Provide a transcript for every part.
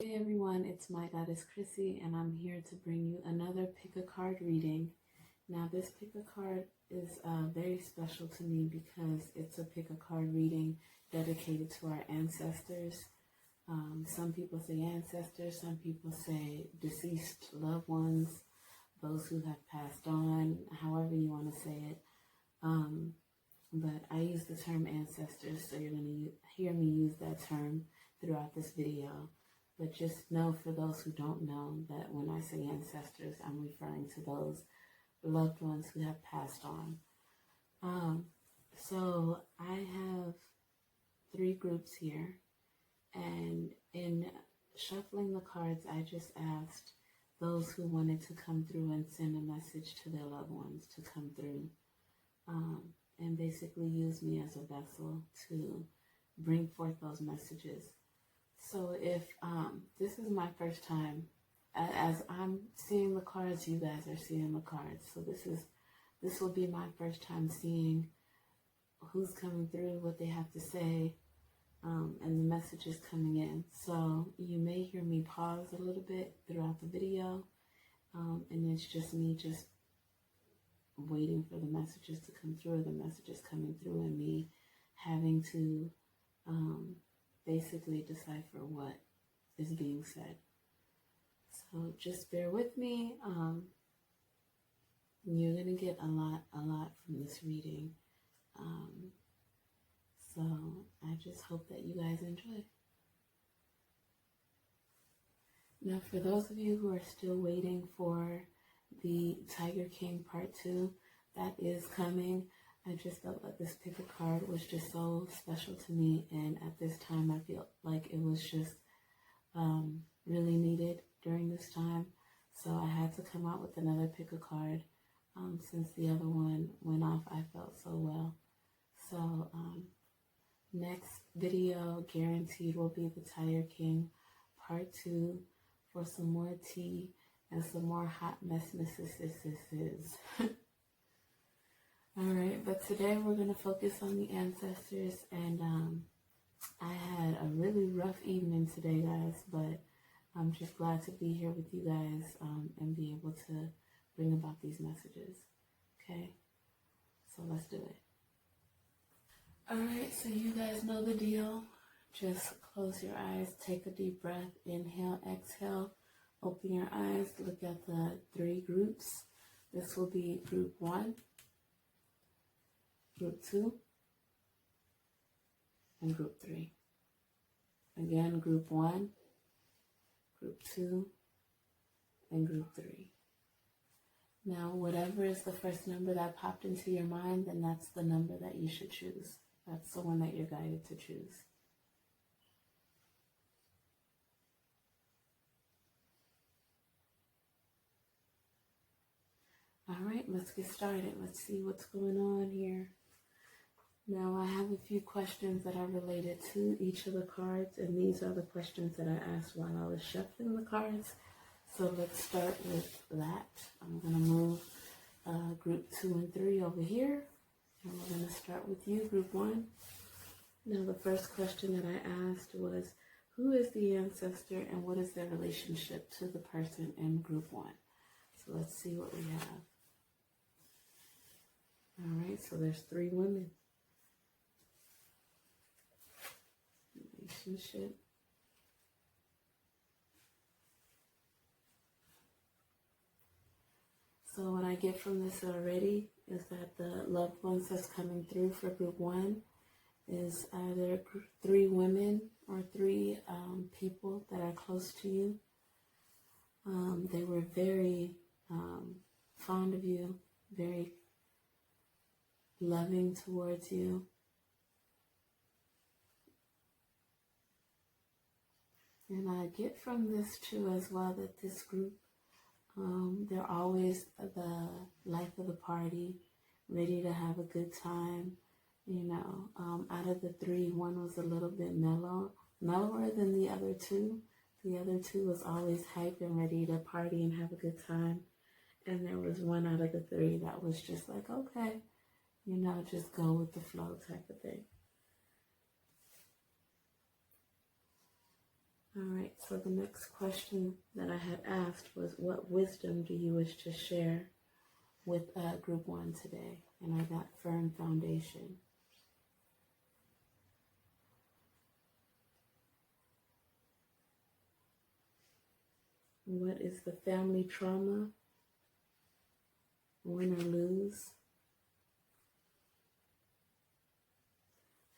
Hey everyone, it's my goddess Chrissy, and I'm here to bring you another pick a card reading. Now, this pick a card is very special to me because it's a pick a card reading dedicated to our ancestors. Some people say ancestors, some people say deceased loved ones, those who have passed on, however you want to say it. But I use the term ancestors, so you're going to hear me use that term throughout this video. But just know, for those who don't know, that when I say ancestors, I'm referring to those loved ones who have passed on. So I have 3 groups here, and in shuffling the cards, I just asked those who wanted to come through and send a message to their loved ones to come through, and basically use me as a vessel to bring forth those messages. So if this is my first time, as I'm seeing the cards, you guys are seeing the cards. So this will be my first time seeing who's coming through, what they have to say, and the messages coming in. So you may hear me pause a little bit throughout the video, and it's just me just waiting for the messages to come through, the messages coming through, and me having to basically decipher what is being said. So just bear with me. You're gonna get a lot from this reading. So I just hope that you guys enjoy. Now, for those of you who are still waiting for the Tiger King Part 2, that is coming. I just felt that this pick a card was just so special to me, and at this time I feel like it was just really needed during this time. So I had to come out with another pick a card since the other one went off. I felt so well. So next video guaranteed will be the Tiger King Part 2 for some more tea and some more hot messnesses. Alright, but today we're going to focus on the ancestors, and I had a really rough evening today, guys, but I'm just glad to be here with you guys and be able to bring about these messages. Okay, so let's do it. Alright, so you guys know the deal. Just close your eyes, take a deep breath, inhale, exhale, open your eyes, look at the 3 groups. This will be group 1, group 2, and group 3. Again, group 1, group 2, and group 3. Now, whatever is the first number that popped into your mind, then that's the number that you should choose. That's the one that you're guided to choose. All right, let's get started. Let's see what's going on here. Now, I have a few questions that are related to each of the cards, and these are the questions that I asked while I was shuffling the cards. So let's start with that. I'm going to move group 2 and 3 over here, and we're going to start with you, group 1. Now, the first question that I asked was, who is the ancestor and what is their relationship to the person in group 1? So let's see what we have. All right, so there's 3 women. Relationship. So what I get from this already is that the loved ones that's coming through for group 1 is either 3 women or 3 people that are close to you. They were very fond of you, very loving towards you. And I get from this too as well that this group, they're always the life of the party, ready to have a good time. You know, out of the 3, 1 was a little bit mellower than the other 2. The other 2 was always hype and ready to party and have a good time. And there was 1 out of the 3 that was just like, okay, you know, just go with the flow type of thing. All right, so the next question that I had asked was, what wisdom do you wish to share with Group 1 today? And I got firm foundation. What is the family trauma? Win or lose?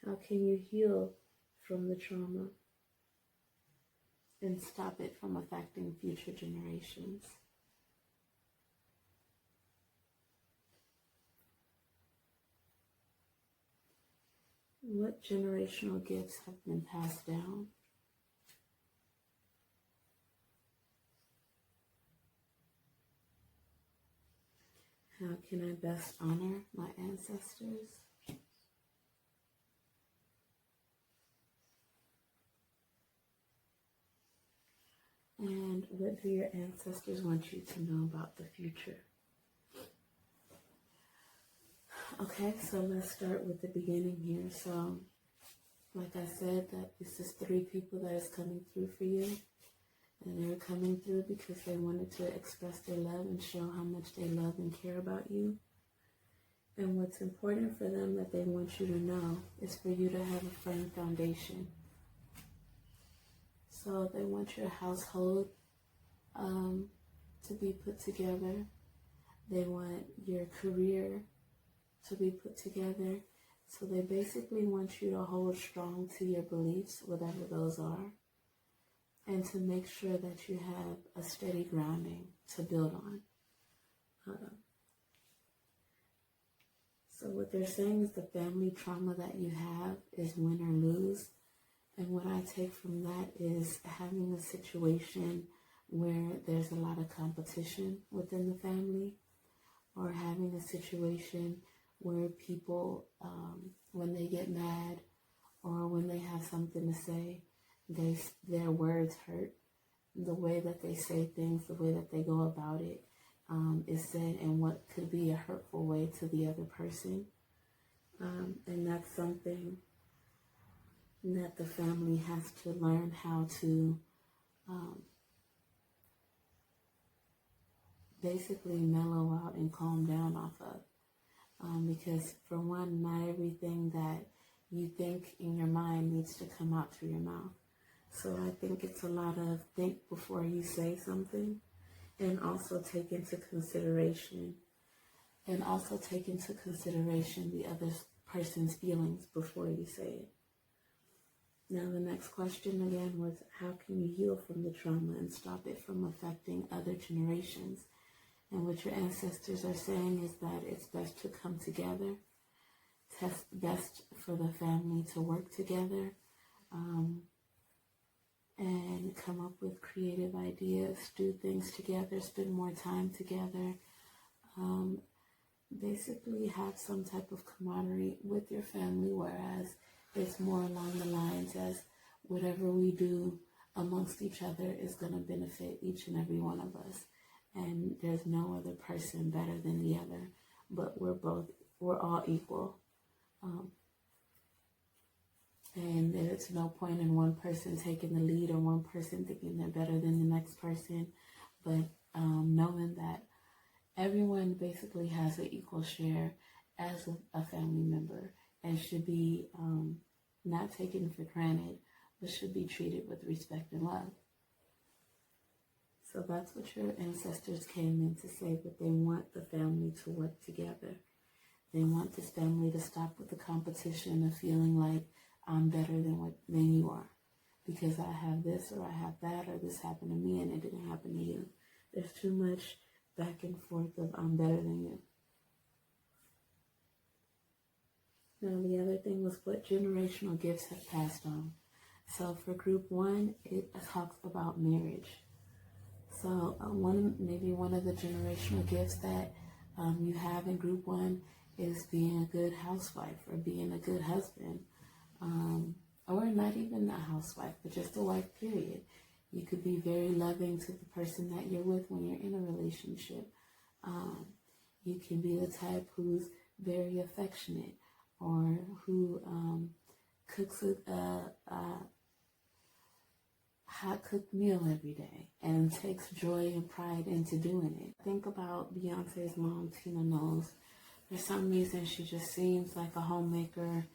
How can you heal from the trauma and stop it from affecting future generations? What generational gifts have been passed down? How can I best honor my ancestors? And what do your ancestors want you to know about the future? Okay, so let's start with the beginning here. So, like I said, that this is 3 people that is coming through for you. And they're coming through because they wanted to express their love and show how much they love and care about you. And what's important for them that they want you to know is for you to have a firm foundation. So they want your household to be put together. They want your career to be put together. So they basically want you to hold strong to your beliefs, whatever those are, and to make sure that you have a steady grounding to build on. So what they're saying is the family trauma that you have is win or lose. And what I take from that is having a situation where there's a lot of competition within the family, or having a situation where people, when they get mad or when they have something to say, their words hurt. The way that they say things, the way that they go about it, is said in what could be a hurtful way to the other person. And that's something that the family has to learn how to basically mellow out and calm down off of. Because for one, not everything that you think in your mind needs to come out through your mouth. So I think it's a lot of think before you say something, and also take into consideration the other person's feelings before you say it. Now the next question again was, how can you heal from the trauma and stop it from affecting other generations? And what your ancestors are saying is that it's best to come together. It's best for the family to work together, and come up with creative ideas, do things together, spend more time together. Basically have some type of camaraderie with your family, whereas it's more along the lines as whatever we do amongst each other is going to benefit each and every one of us. And there's no other person better than the other, but we're all equal. And there's no point in one person taking the lead or one person thinking they're better than the next person, but knowing that everyone basically has an equal share as a family member and should be not taken for granted, but should be treated with respect and love. So that's what your ancestors came in to say, that they want the family to work together. They want this family to stop with the competition of feeling like I'm better than you are because I have this or I have that or this happened to me and it didn't happen to you. There's too much back and forth of I'm better than you. Now the other thing was what generational gifts have passed on. So for group 1, it talks about marriage. So one of the generational gifts that you have in group 1 is being a good housewife or being a good husband, or not even a housewife, but just a wife, period. You could be very loving to the person that you're with when you're in a relationship. You can be the type who's very affectionate, or who cooks hot cooked meal every day and takes joy and pride into doing it. Think about Beyonce's mom, Tina Knowles. For some reason, she just seems like a homemaker,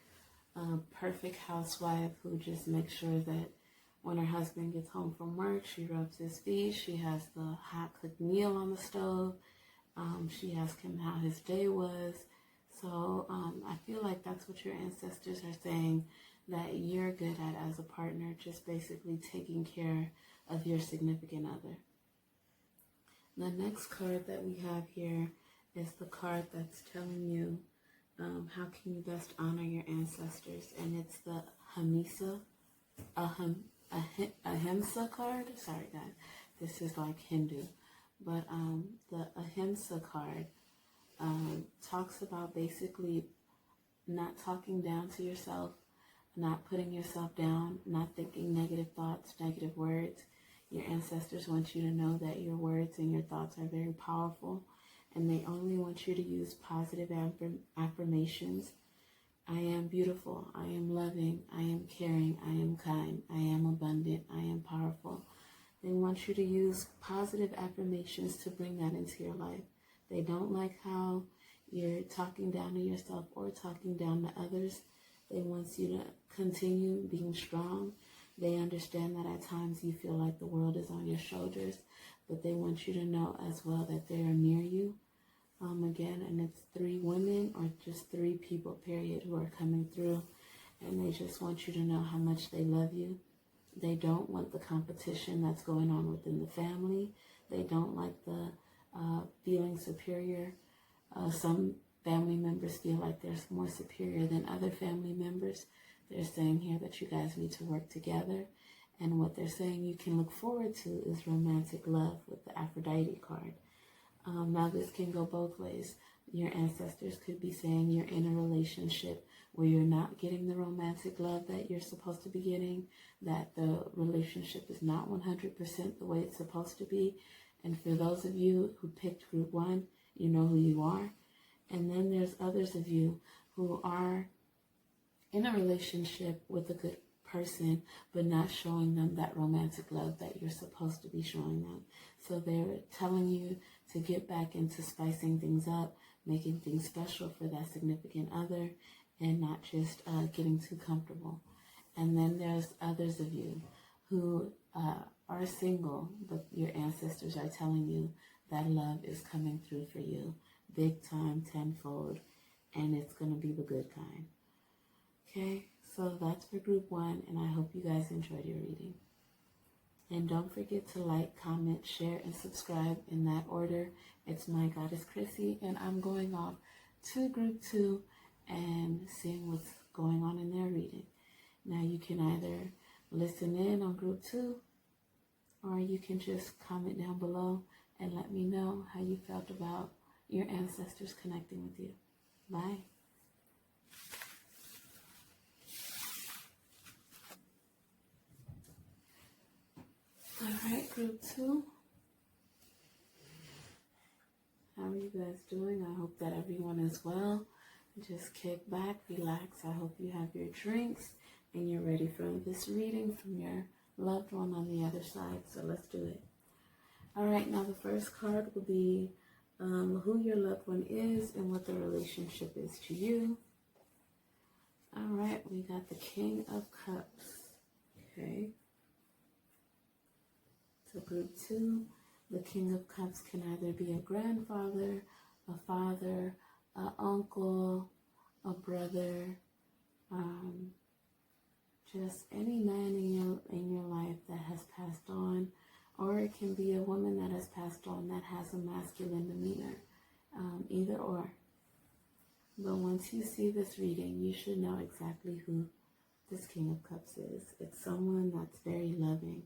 a perfect housewife who just makes sure that when her husband gets home from work, she rubs his feet. She has the hot cooked meal on the stove. She asks him how his day was. So I feel like that's what your ancestors are saying that you're good at as a partner, just basically taking care of your significant other. The next card that we have here is the card that's telling you how can you best honor your ancestors, and it's the Ahimsa card. Sorry guys, this is like Hindu, but the Ahimsa card talks about basically not talking down to yourself, not putting yourself down, not thinking negative thoughts, negative words. Your ancestors want you to know that your words and your thoughts are very powerful, and they only want you to use positive affirmations. I am beautiful, I am loving, I am caring, I am kind, I am abundant, I am powerful. They want you to use positive affirmations to bring that into your life. They don't like how you're talking down to yourself or talking down to others. They want you to continue being strong. They understand that at times you feel like the world is on your shoulders, but they want you to know as well that they are near you. Again, and it's 3 women or just 3 people, period, who are coming through, and they just want you to know how much they love you. They don't want the competition that's going on within the family. They don't like the feeling superior. Some family members feel like they're more superior than other family members. They're saying here that you guys need to work together. And what they're saying you can look forward to is romantic love with the Aphrodite card. Now this can go both ways. Your ancestors could be saying you're in a relationship where you're not getting the romantic love that you're supposed to be getting, that the relationship is not 100% the way it's supposed to be. And for those of you who picked group 1, you know who you are. And then there's others of you who are in a relationship with a good person, but not showing them that romantic love that you're supposed to be showing them. So they're telling you to get back into spicing things up, making things special for that significant other, and not just getting too comfortable. And then there's others of you who are single, but your ancestors are telling you that love is coming through for you, big time, tenfold, and it's going to be the good kind. Okay, so that's for group 1, and I hope you guys enjoyed your reading. And don't forget to like, comment, share, and subscribe in that order. It's My Goddess Chrissy, and I'm going off to group 2 and seeing what's going on in their reading. Now you can either listen in on group 2, or you can just comment down below and let me know how you felt about your ancestors connecting with you. Bye. Alright, group 2. How are you guys doing? I hope that everyone is well. Just kick back, relax. I hope you have your drinks and you're ready for this reading from your loved one on the other side. So let's do it. Alright, now the first card will be who your loved one is and what the relationship is to you. Alright, we got the King of Cups. Okay. So group 2, the King of Cups can either be a grandfather, a father, an uncle, a brother, just any man in your life that has passed on, or it can be a woman that has passed on that has a masculine demeanor, either or. But once you see this reading, you should know exactly who this King of Cups is. It's someone that's very loving.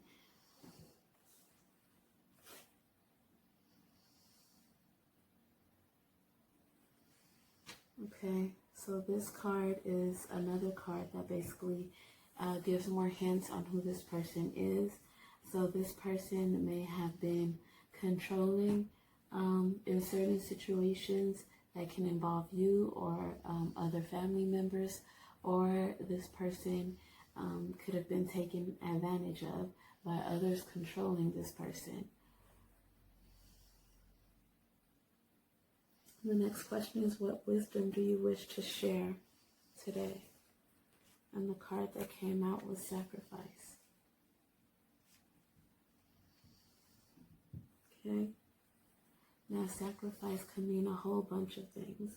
Okay, so this card is another card that basically gives more hints on who this person is. So this person may have been controlling in certain situations that can involve you or other family members, or this person could have been taken advantage of by others controlling this person. The next question is, what wisdom do you wish to share today? And the card that came out was sacrifice. Okay? Now, sacrifice can mean a whole bunch of things.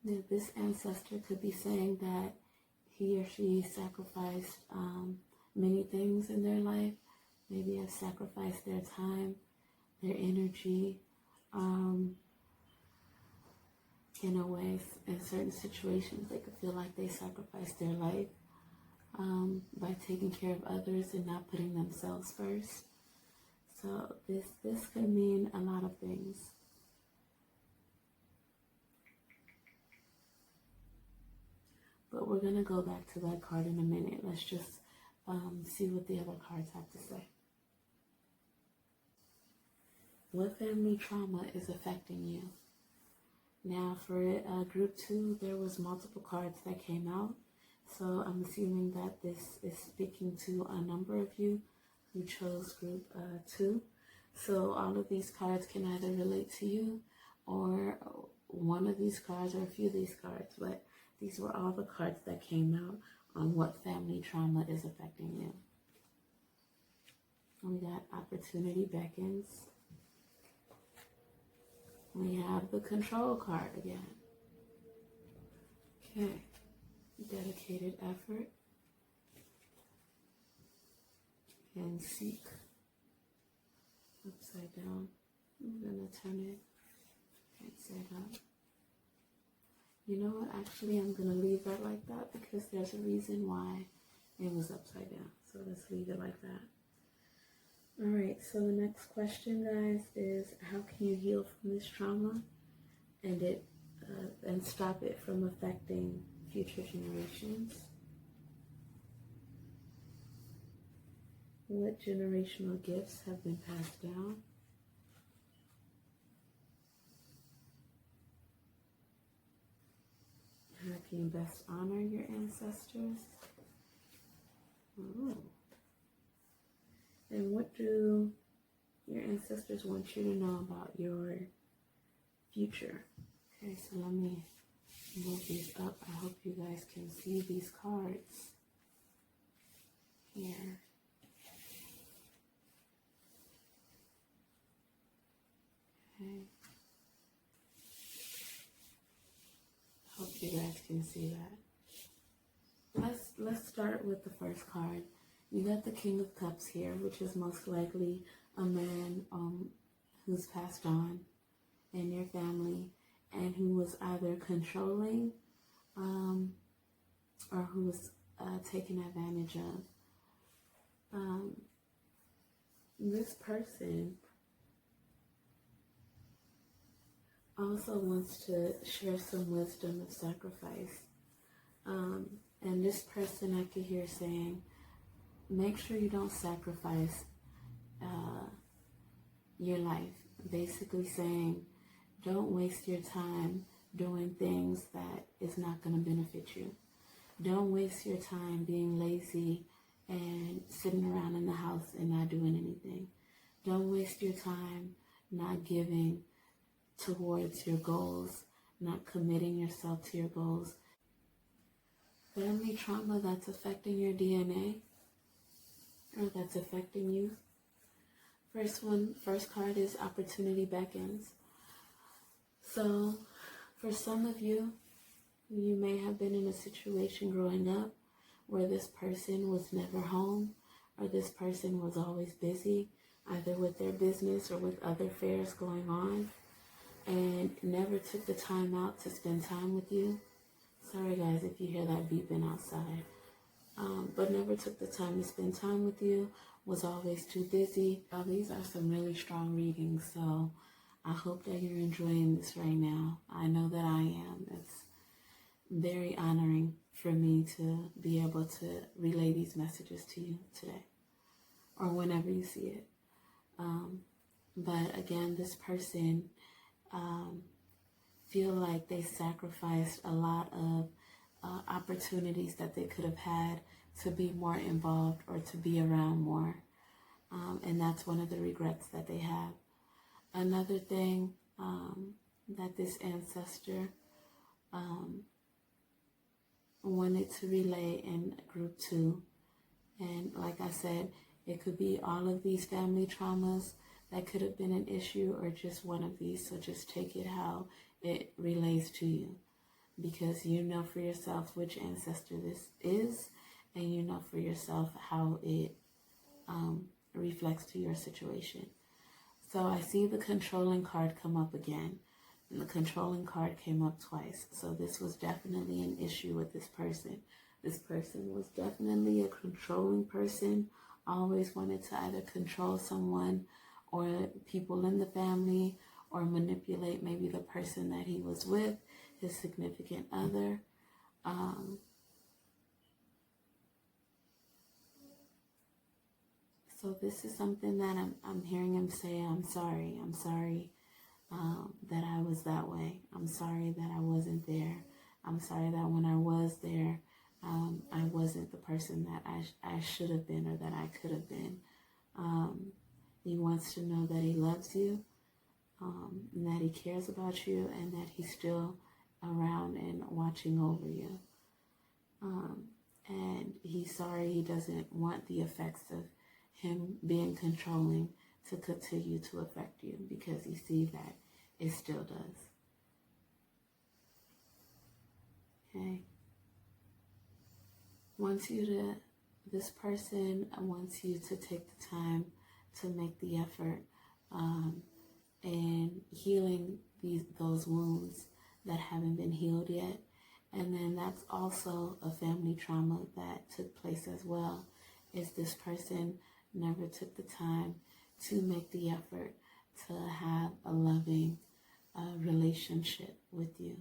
Now, this ancestor could be saying that he or she sacrificed many things in their life. Maybe have sacrificed their time, their energy, in a way, in certain situations, they could feel like they sacrificed their life by taking care of others and not putting themselves first. So this could mean a lot of things. But we're going to go back to that card in a minute. Let's just see what the other cards have to say. What family trauma is affecting you? Now for group 2, there was multiple cards that came out. So I'm assuming that this is speaking to a number of you who chose group 2. So all of these cards can either relate to you or one of these cards or a few of these cards. But these were all the cards that came out on what family trauma is affecting you. We got opportunity beckons. We have the control card again. Okay. Dedicated effort. And seek. Upside down. I'm going to turn it right side up. You know what? Actually, I'm going to leave that like that because there's a reason why it was upside down. So let's leave it like that. Alright, so the next question, guys, is how can you heal from this trauma and stop it from affecting future generations? What generational gifts have been passed down? How can you best honor your ancestors? Ooh. And what do your ancestors want you to know about your future? Okay, so let me move these up. I hope you guys can see these cards here. Okay. I hope you guys can see that. Let's start with the first card. You got the King of Cups here, which is most likely a man who's passed on in your family and who was either controlling or who was taken advantage of. This person also wants to share some wisdom of sacrifice. And this person I could hear saying, make sure you don't sacrifice your life. Basically saying, don't waste your time doing things that is not going to benefit you. Don't waste your time being lazy and sitting around in the house and not doing anything. Don't waste your time not giving towards your goals, not committing yourself to your goals. Family trauma that's affecting your DNA or that's affecting you. First card is opportunity beckons. So for some of you, you may have been in a situation growing up where this person was never home or this person was always busy, either with their business or with other affairs going on, and never took the time out to spend time with you. Sorry guys if you hear that beeping outside. But never took the time to spend time with you, was always too busy. These are some really strong readings, so I hope that you're enjoying this right now. I know that I am. It's very honoring for me to be able to relay these messages to you today or whenever you see it. But again, this person feel like they sacrificed a lot of opportunities that they could have had to be more involved or to be around more. And that's one of the regrets that they have. Another thing that this ancestor wanted to relay in group 2, and like I said, it could be all of these family traumas that could have been an issue, or just one of these. So just take it how it relays to you, because you know for yourself which ancestor this is, and you know for yourself how it reflects to your situation. So I see the controlling card come up again, and the controlling card came up twice. So this was definitely an issue with this person. This person was definitely a controlling person, always wanted to either control someone or people in the family, or manipulate maybe the person that he was with, his significant other. So this is something that I'm hearing him say, I'm sorry that I was that way. I'm sorry that I wasn't there. I'm sorry that when I was there, I wasn't the person that I should have been, or that I could have been. He wants to know that he loves you, and that he cares about you, and that he's still around and watching over you. And he's sorry he doesn't want the effects of him being controlling to continue to affect you, because you see that it still does. Okay. This person wants you to take the time to make the effort in healing those wounds that haven't been healed yet. And then that's also a family trauma that took place as well, is this person never took the time to make the effort to have a loving relationship with you.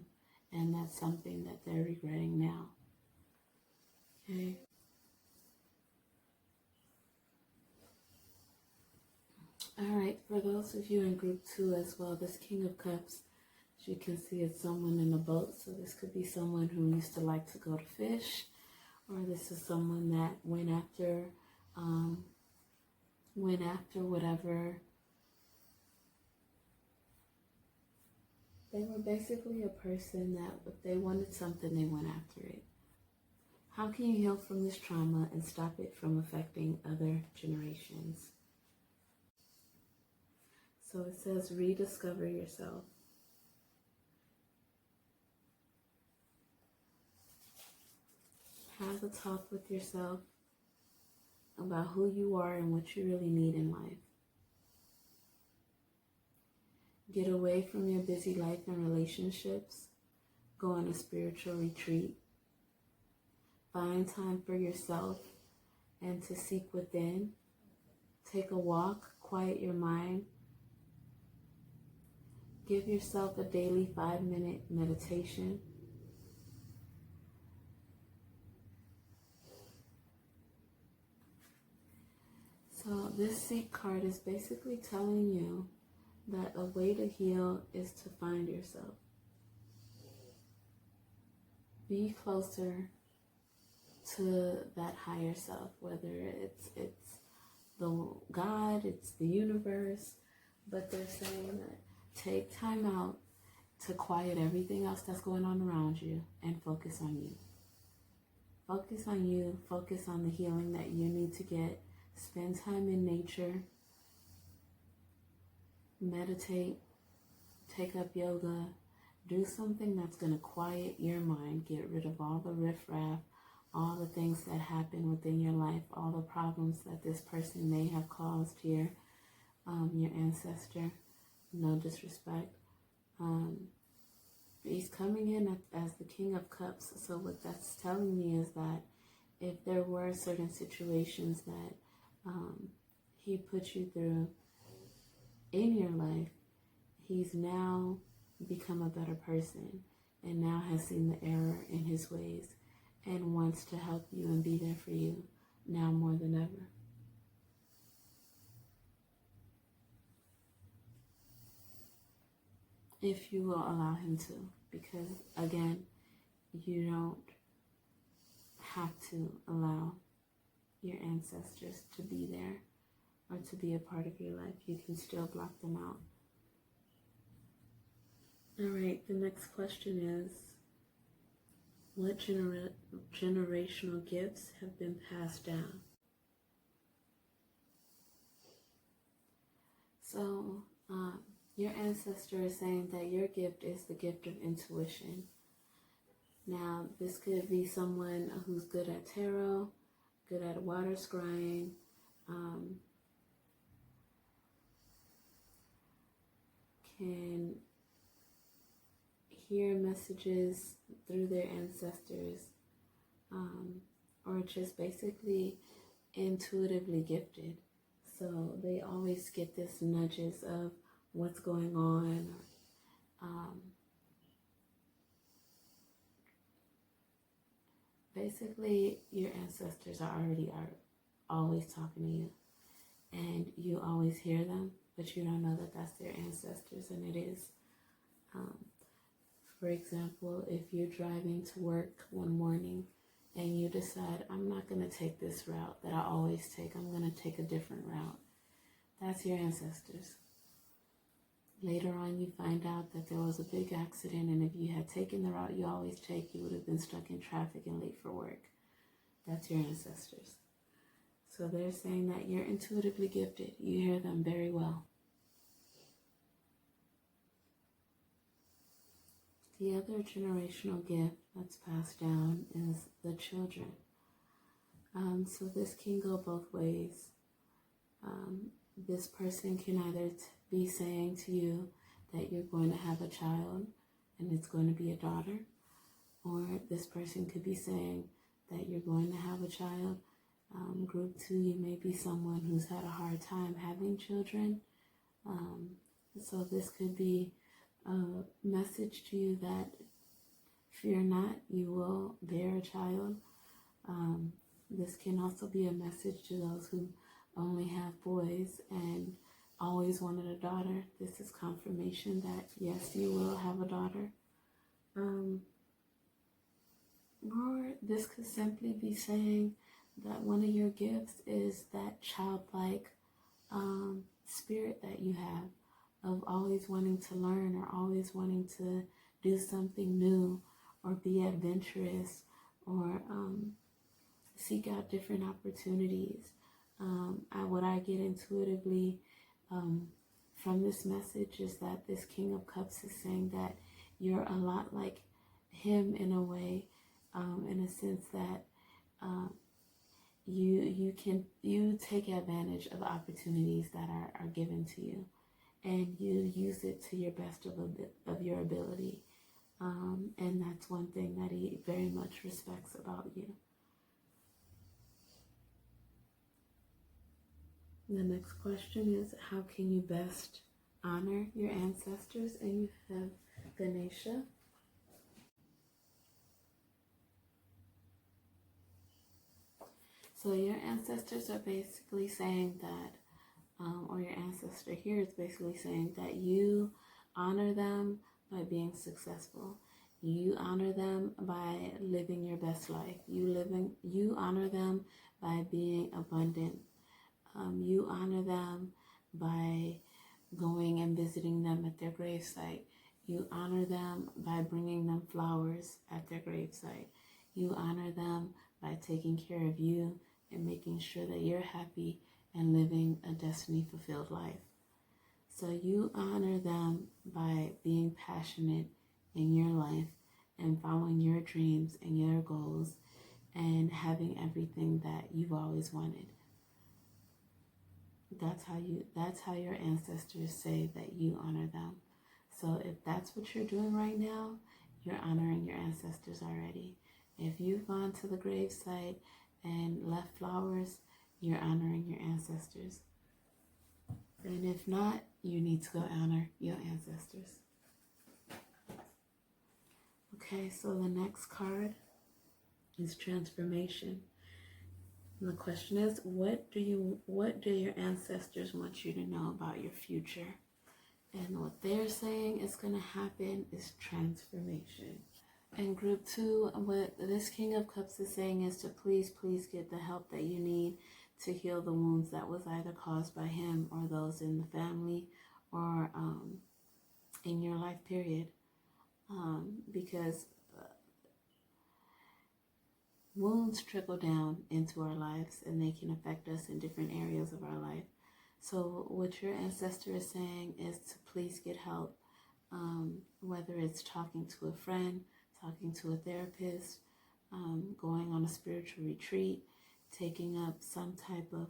And that's something that they're regretting now. Okay. All right, for those of you in group 2 as well, this King of Cups, as you can see, it's someone in a boat. So this could be someone who used to like to go to fish, or this is someone that went after whatever. They were basically a person that if they wanted something, they went after it. How can you heal from this trauma and stop it from affecting other generations? So it says, rediscover yourself. Have a talk with yourself about who you are and what you really need in life. Get away from your busy life and relationships. Go on a spiritual retreat. Find time for yourself and to seek within. Take a walk, quiet your mind. Give yourself a daily 5-minute meditation. So this Seek card is basically telling you that a way to heal is to find yourself. Be closer to that higher self, whether it's the God, it's the universe, but they're saying that take time out to quiet everything else that's going on around you and focus on you. Focus on you, focus on the healing that you need to get. Spend time in nature, meditate, take up yoga, do something that's going to quiet your mind, get rid of all the riffraff, all the things that happen within your life, all the problems that this person may have caused here, your ancestor, no disrespect. He's coming in as the King of Cups. So what that's telling me is that if there were certain situations that he put you through in your life, he's now become a better person and now has seen the error in his ways and wants to help you and be there for you now more than ever. If you will allow him to, because again, you don't have to allow your ancestors to be there or to be a part of your life. You can still block them out. All right, the next question is, what generational gifts have been passed down? So, your ancestor is saying that your gift is the gift of intuition. Now, this could be someone who's good at tarot, good at water scrying, can hear messages through their ancestors, or just basically intuitively gifted. So they always get this nudges of what's going on. Basically, your ancestors are always talking to you, and you always hear them, but you don't know that that's their ancestors, and it is. For example, if you're driving to work one morning and you decide, I'm not going to take this route that I always take, I'm going to take a different route, that's your ancestors. Later on, you find out that there was a big accident, and if you had taken the route you always take, you would have been stuck in traffic and late for work. That's your ancestors. So they're saying that you're intuitively gifted. You hear them very well. The other generational gift that's passed down is the children. So this can go both ways. This person can either be saying to you that you're going to have a child and it's going to be a daughter, or this person could be saying that you're going to have a child. Group 2, you may be someone who's had a hard time having children. So this could be a message to you that fear not, you will bear a child. This can also be a message to those who only have boys and always wanted a daughter. This is confirmation that yes, you will have a daughter. Or this could simply be saying that one of your gifts is that childlike spirit that you have of always wanting to learn or always wanting to do something new or be adventurous or seek out different opportunities. What I get intuitively from this message is that this King of Cups is saying that you're a lot like him in a way, in a sense that you take advantage of opportunities that are given to you, and you use it to your best of your ability. And that's one thing that he very much respects about you. The next question is, how can you best honor your ancestors? And you have Ganesha. So your ancestors are basically saying that, or your ancestor here is basically saying that you honor them by being successful. You honor them by living your best life. You honor them by being abundant. You honor them by going and visiting them at their gravesite. You honor them by bringing them flowers at their gravesite. You honor them by taking care of you and making sure that you're happy and living a destiny-fulfilled life. So you honor them by being passionate in your life and following your dreams and your goals and having everything that you've always wanted. That's how your ancestors say that you honor them. So if that's what you're doing right now, you're honoring your ancestors already. If you've gone to the gravesite and left flowers, you're honoring your ancestors. And if not, you need to go honor your ancestors. Okay, so the next card is transformation. And the question is, what do your ancestors want you to know about your future? And what they're saying is going to happen is transformation. And group 2, what this King of Cups is saying is to please, please get the help that you need to heal the wounds that was either caused by him or those in the family or in your life period. Because wounds trickle down into our lives and they can affect us in different areas of our life. So what your ancestor is saying is to please get help, whether it's talking to a friend, talking to a therapist, going on a spiritual retreat, taking up some type of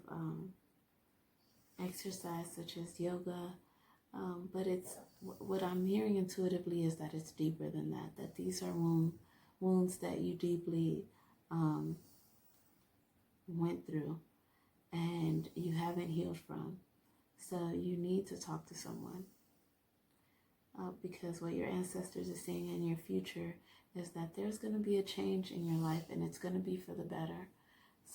exercise such as yoga. But it's what I'm hearing intuitively is that it's deeper than that, that these are wounds that you deeply went through and you haven't healed from. So you need to talk to someone. Because what your ancestors are seeing in your future is that there's going to be a change in your life and it's going to be for the better.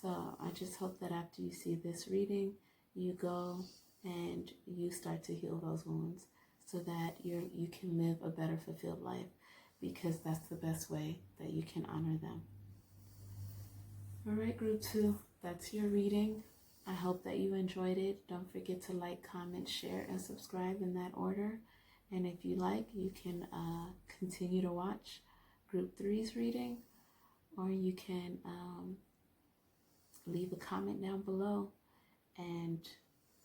So I just hope that after you see this reading, you go and you start to heal those wounds so that you can live a better fulfilled life, because that's the best way that you can honor them. All right, group 2, that's your reading. I hope that you enjoyed it. Don't forget to like, comment, share, and subscribe in that order. And if you like, you can continue to watch group 3's reading, or you can leave a comment down below and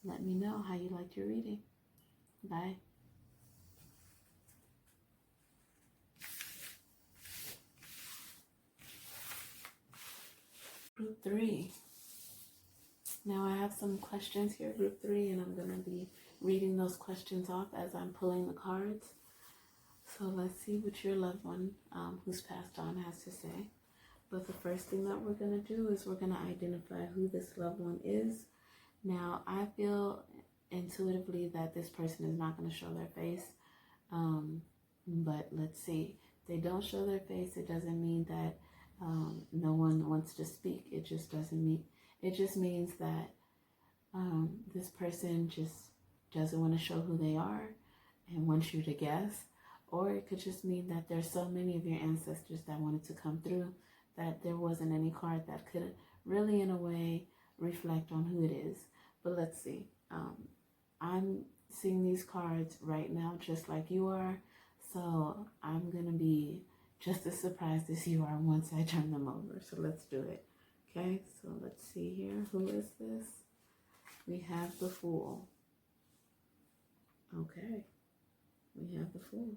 let me know how you liked your reading. Bye. Group 3. Now I have some questions here, group 3, and I'm going to be reading those questions off as I'm pulling the cards. So let's see what your loved one who's passed on has to say. But the first thing that we're going to do is we're going to identify who this loved one is. Now, I feel intuitively that this person is not going to show their face. But let's see. If they don't show their face, it doesn't mean that no one wants to speak. It just means that this person just doesn't want to show who they are and wants you to guess. Or it could just mean that there's so many of your ancestors that wanted to come through that there wasn't any card that could really, in a way, reflect on who it is. But let's see. I'm seeing these cards right now just like you are. So I'm going to be just as surprised as you are once I turn them over. So let's do it. Okay, so let's see here. Who is this? We have the Fool. Okay, we have the Fool.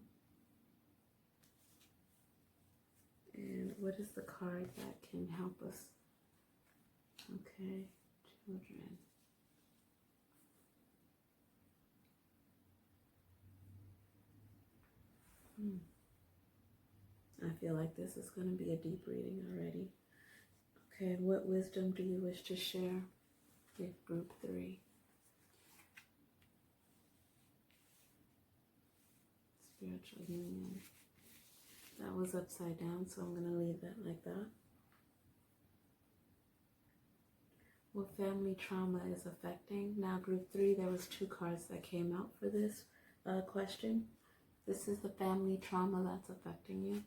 And what is the card that can help us? Okay, children. I feel like this is going to be a deep reading already. Okay, what wisdom do you wish to share with group 3? Spiritual union. That was upside down, so I'm going to leave that like that. What family trauma is affecting? Now, group 3, there was 2 cards that came out for this question. This is the family trauma that's affecting you.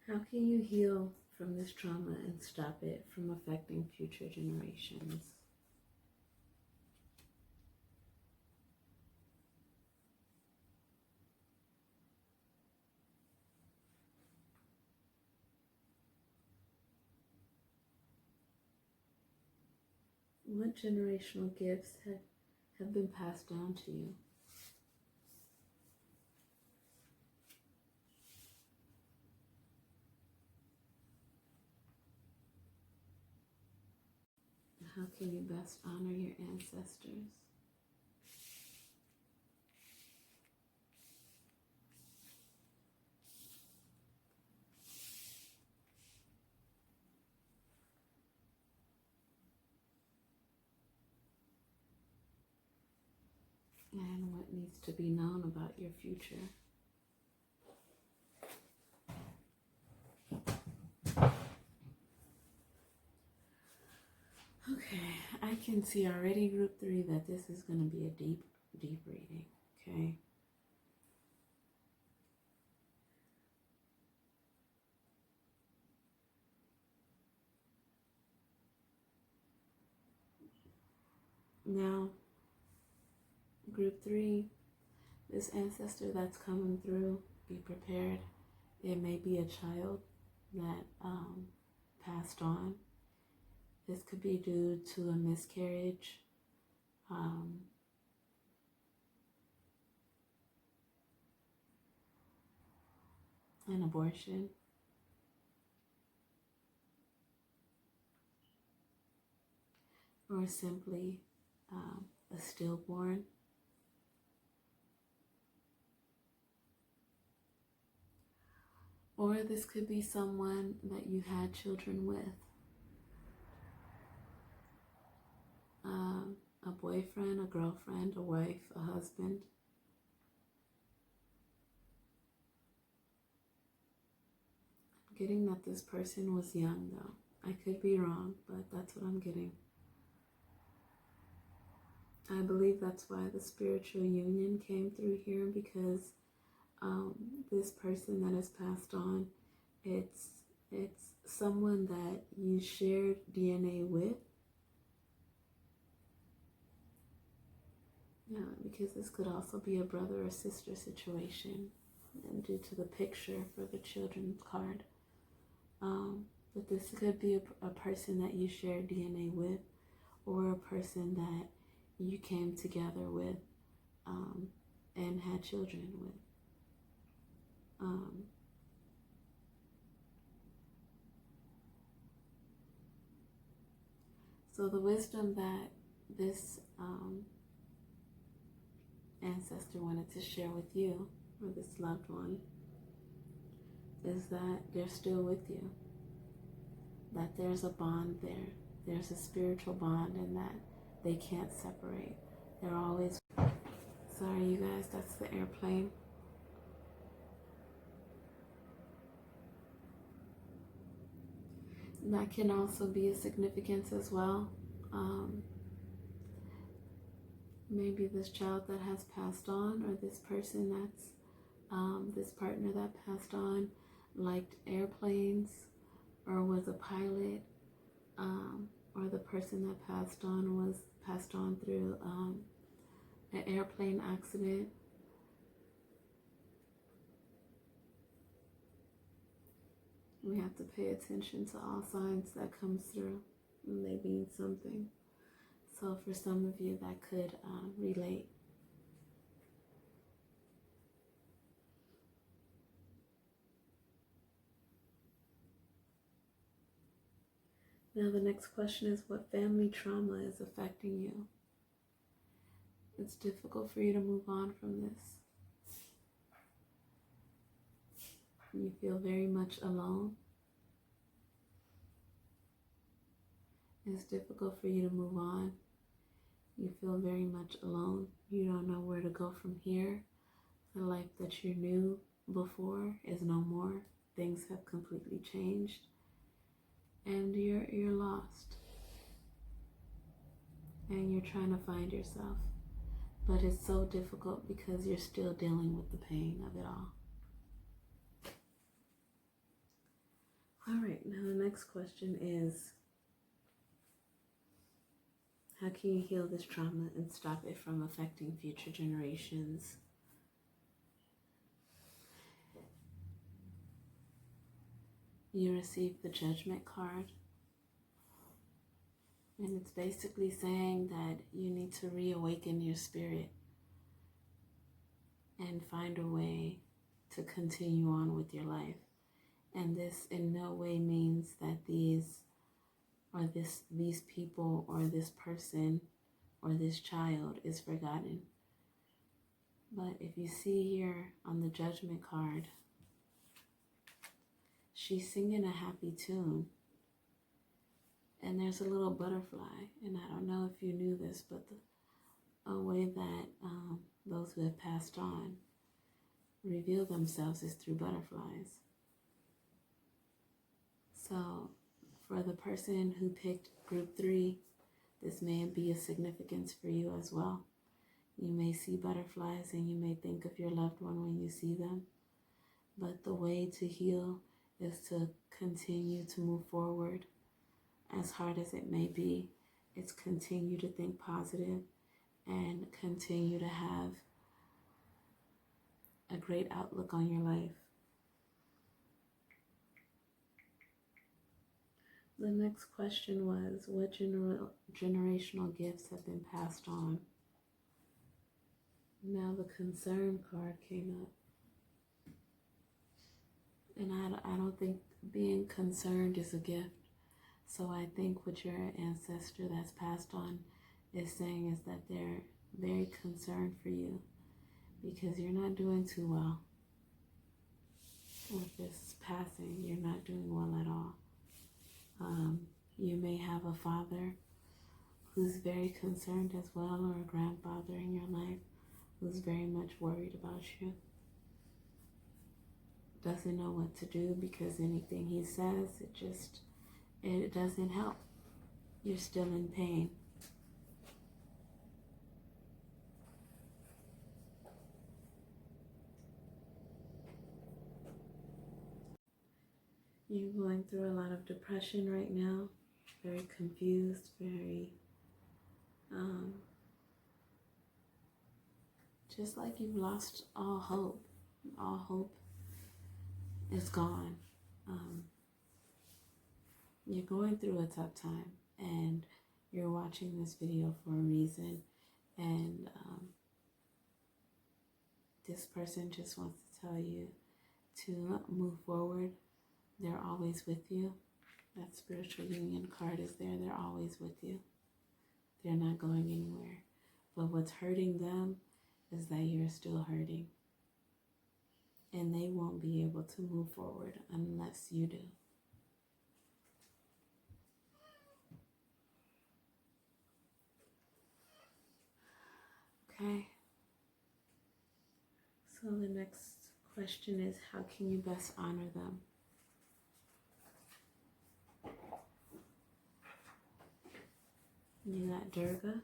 How can you heal from this trauma and stop it from affecting future generations? What generational gifts have been passed down to you? How can you best honor your ancestors? And what needs to be known about your future? Okay, I can see already, group 3, that this is going to be a deep, deep reading, okay? Now, group 3, this ancestor that's coming through, be prepared. It may be a child that passed on. This could be due to a miscarriage, an abortion, or simply a stillborn. Or this could be someone that you had children with. A boyfriend, a girlfriend, a wife, a husband. I'm getting that this person was young though. I could be wrong, but that's what I'm getting. I believe that's why the spiritual union came through here, because this person that has passed on, it's someone that you shared DNA with. Yeah, because this could also be a brother or sister situation, and due to the picture for the children's card. But this could be a person that you shared DNA with, or a person that you came together with and had children with. So the wisdom that this ancestor wanted to share with you, or this loved one, is that they're still with you, that there's a bond there, there's a spiritual bond, and that they can't separate. They're always, sorry you guys, that's the airplane. That can also be a significance as well. Maybe this child that has passed on, or this person that's this partner that passed on, liked airplanes, or was a pilot, or the person that passed on through an airplane accident. We have to pay attention to all signs that comes through, and they mean something. So for some of you, that could relate. Now the next question is, what family trauma is affecting you? It's difficult for you to move on from this. You feel very much alone. It's difficult for you to move on. You feel very much alone. You don't know where to go from here. The life that you knew before is no more. Things have completely changed. And you're lost. And you're trying to find yourself. But it's so difficult because you're still dealing with the pain of it all. All right, now the next question is, how can you heal this trauma and stop it from affecting future generations? You receive the Judgment card. And it's basically saying that you need to reawaken your spirit and find a way to continue on with your life. And this in no way means that these people or this person or this child is forgotten. But if you see here on the judgment card, she's singing a happy tune. And there's a little butterfly. And I don't know if you knew this, but a way that those who have passed on reveal themselves is through butterflies. So for the person who picked group 3, this may be a significance for you as well. You may see butterflies and you may think of your loved one when you see them. But the way to heal is to continue to move forward. As hard as it may be, it's continue to think positive and continue to have a great outlook on your life. The next question was, what generational gifts have been passed on? Now the concern card came up. And I don't think being concerned is a gift. So I think what your ancestor that's passed on is saying is that they're very concerned for you because you're not doing too well with this passing. You're not doing well at all. You may have a father who's very concerned as well, or a grandfather in your life who's very much worried about you. Doesn't know what to do because anything he says, it doesn't help. You're still in pain. You're going through a lot of depression right now, very confused, very, just like you've lost all hope. All hope is gone. You're going through a tough time and you're watching this video for a reason. And this person just wants to tell you to move forward. They're always with you. That spiritual union card is there. They're always with you. They're not going anywhere. But what's hurting them is that you're still hurting. And they won't be able to move forward unless you do. Okay. So the next question is, how can you best honor them? You got Durga.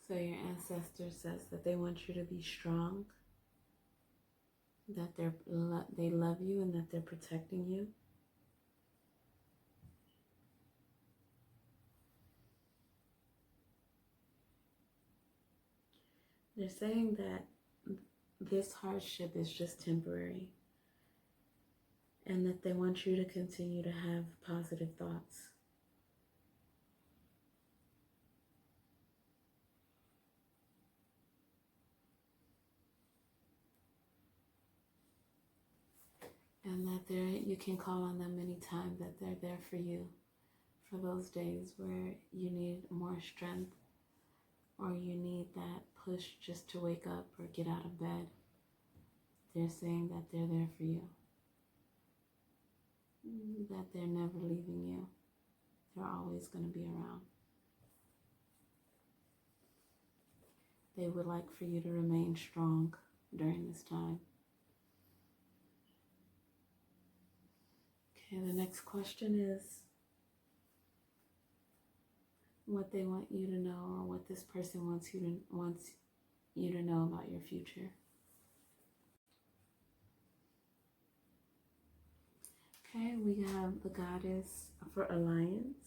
So your ancestor says that they want you to be strong, that they love you and that they're protecting you. They're saying that this hardship is just temporary and that they want you to continue to have positive thoughts. And that you can call on them anytime, that they're there for you for those days where you need more strength or you need that push just to wake up or get out of bed. They're saying that they're there for you, that they're never leaving you. They're always going to be around. They would like for you to remain strong during this time. Okay, the next question is what they want you to know, or what this person wants you to know about your future. Okay, we have the goddess for alliance.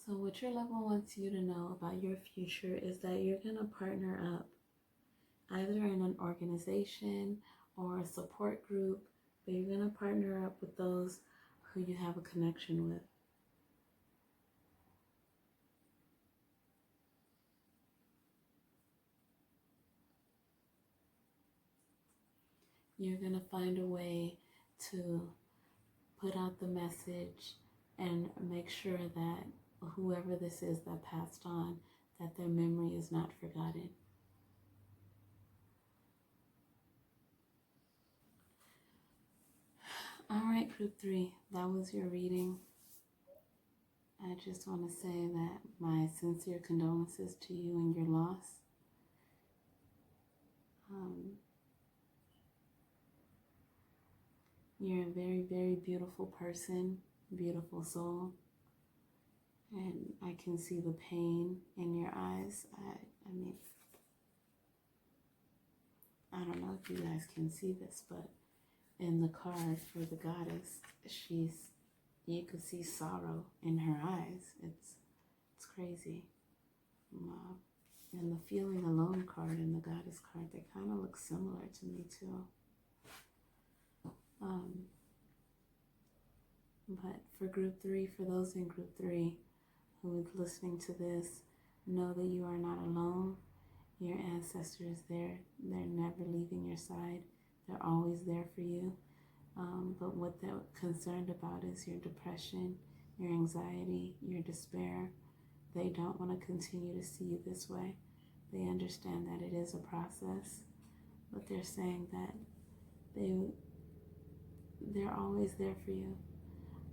So what your level wants you to know about your future is that you're going to partner up either in an organization or a support group, but you're going to partner up with those who you have a connection with. You're going to find a way to put out the message and make sure that whoever this is that passed on, that their memory is not forgotten. All right, group 3, that was your reading. I just want to say that my sincere condolences to you and your loss. You're a very, very beautiful person, beautiful soul. And I can see the pain in your eyes. I mean, I don't know if you guys can see this, but in the card for the goddess, you could see sorrow in her eyes. It's crazy. Wow. And the feeling alone card and the goddess card, they kind of look similar to me too. But for group 3, for those in group 3 who is listening to this, know that you are not alone. Your ancestors, they're never leaving your side. They're always there for you. But what they're concerned about is your depression, your anxiety, your despair. They don't want to continue to see you this way. They understand that it is a process, but they're saying that they're always there for you.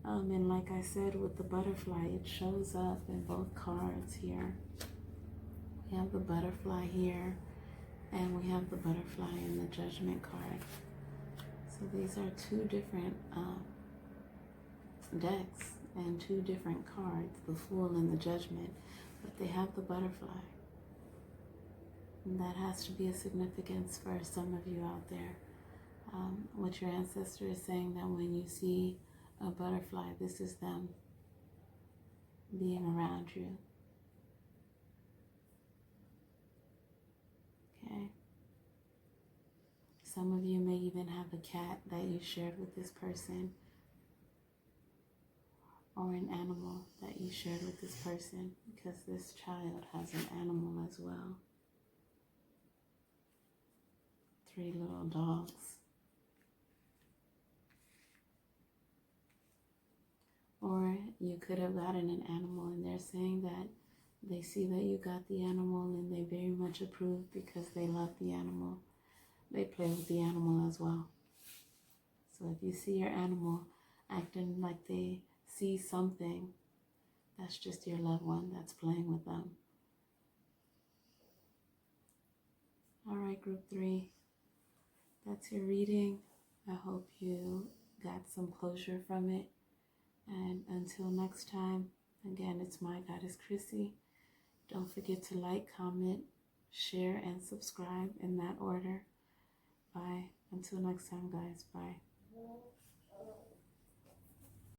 And like I said, with the butterfly, it shows up in both cards here. We have the butterfly here, and we have the butterfly in the judgment card. So these are two different decks and two different cards, the Fool and the Judgment, but they have the butterfly. And that has to be a significance for some of you out there. What your ancestor is saying, that when you see a butterfly, this is them being around you. Okay. Some of you may even have a cat that you shared with this person, or an animal that you shared with this person, because this child has an animal as well. 3 little dogs. Or you could have gotten an animal and they're saying that they see that you got the animal and they very much approve because they love the animal. They play with the animal as well. So if you see your animal acting like they see something, that's just your loved one that's playing with them. All right, group 3, that's your reading. I hope you got some closure from it. And until next time, again, it's my goddess Chrissy. Don't forget to like, comment, share, and subscribe in that order. Bye. Until next time, guys. Bye.